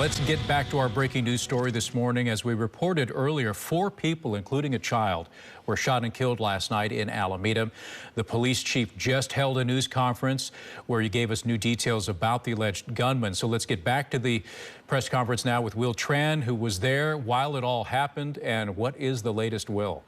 Let's get back to our breaking news story this morning. As we reported earlier, 4 people, including a child, were shot and killed last night in Alameda. The police chief just held a news conference where he gave us new details about the alleged gunman. So let's get back to the press conference now with Will Tran, who was there while it all happened. And what is the latest, Will?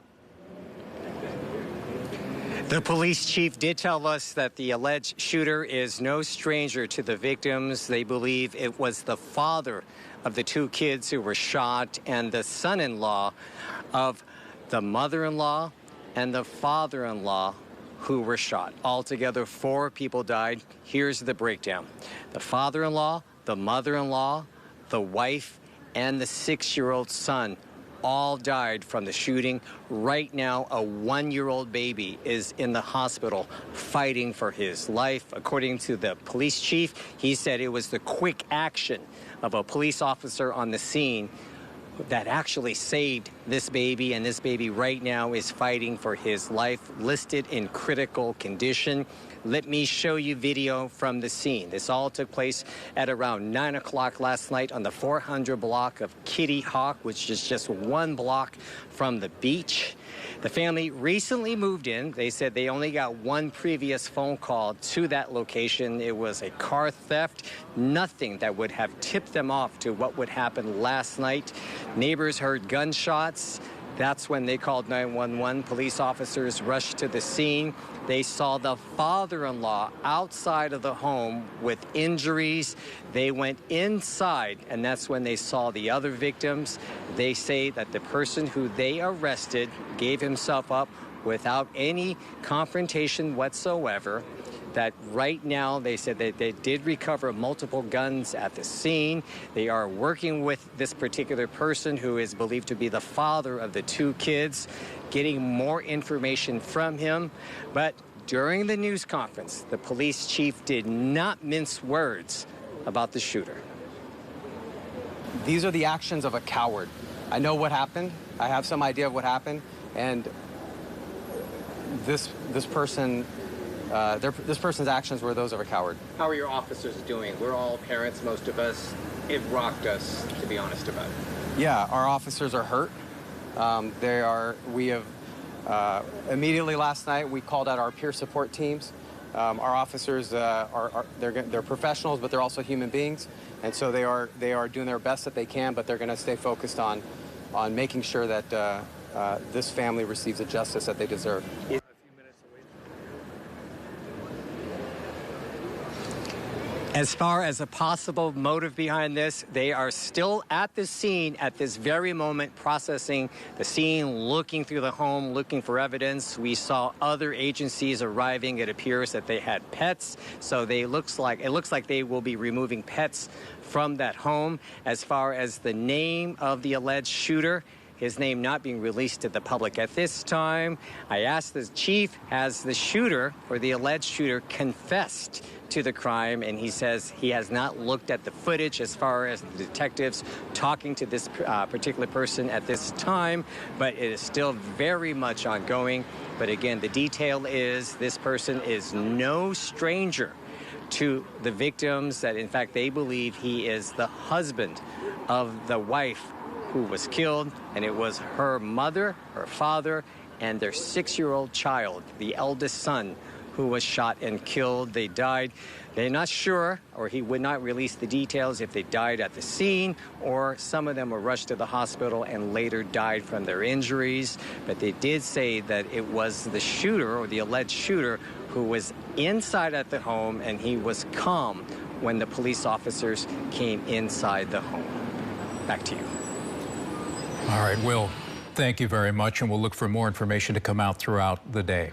The police chief did tell us that the alleged shooter is no stranger to the victims. They believe it was the father of the 2 kids who were shot and the son-in-law of the mother-in-law and the father-in-law who were shot. Altogether, 4 people died. Here's the breakdown. The father-in-law, the mother-in-law, the wife, and the 6-year-old son all died from the shooting. Right now, a 1-year-old baby is in the hospital fighting for his life. According to the police chief, he said it was the quick action of a police officer on the scene that actually saved this baby, and this baby right now is fighting for his life, listed in critical condition. Let me show you video from the scene. This all took place at around 9 o'clock last night on the 400 block of Kitty Hawk, which is just 1 block from the beach. The family recently moved in. They said they only got 1 previous phone call to that location. It was a car theft, nothing that would have tipped them off to what would happen last night. Neighbors heard gunshots. That's when they called 911. Police officers rushed to the scene. They saw the father-in-law outside of the home with injuries. They went inside, and that's when they saw the other victims. They say that the person who they arrested gave himself up without any confrontation whatsoever. That right now, they said that they did recover multiple guns at the scene. They are working with this particular person who is believed to be the father of the 2 kids, getting more information from him. But during the news conference, the police chief did not mince words about the shooter. These are the actions of a coward. I know what happened. I have some idea of what happened. And this person's actions were those of a coward. How are your officers doing? We're all parents, most of us. It rocked us, to be honest about it. Yeah, our officers are hurt. Immediately last night, we called out our peer support teams. Our officers they're professionals, but they're also human beings, and so they are doing their best that they can. But they're going to stay focused on making sure that this family receives the justice that they deserve. As far as a possible motive behind this, they are still at the scene at this very moment, processing the scene, looking through the home, looking for evidence. We saw other agencies arriving. It appears that they had pets, so it looks like they will be removing pets from that home. As far as the name of the alleged shooter, his name not being released to the public at this time. I asked the chief, has the shooter or the alleged shooter confessed to the crime? And he says he has not looked at the footage as far as the detectives talking to this particular person at this time, but it is still very much ongoing. But again, the detail is this person is no stranger to the victims, that in fact they believe he is the husband of the wife who was killed, and it was her mother, her father, and their 6-year-old child, the eldest son, who was shot and killed. They died. They're not sure, or he would not release the details, if they died at the scene or some of them were rushed to the hospital and later died from their injuries. But they did say that it was the shooter, or the alleged shooter, who was inside at the home, and he was calm when the police officers came inside the home. Back to you. All right, Will, thank you very much, and we'll look for more information to come out throughout the day.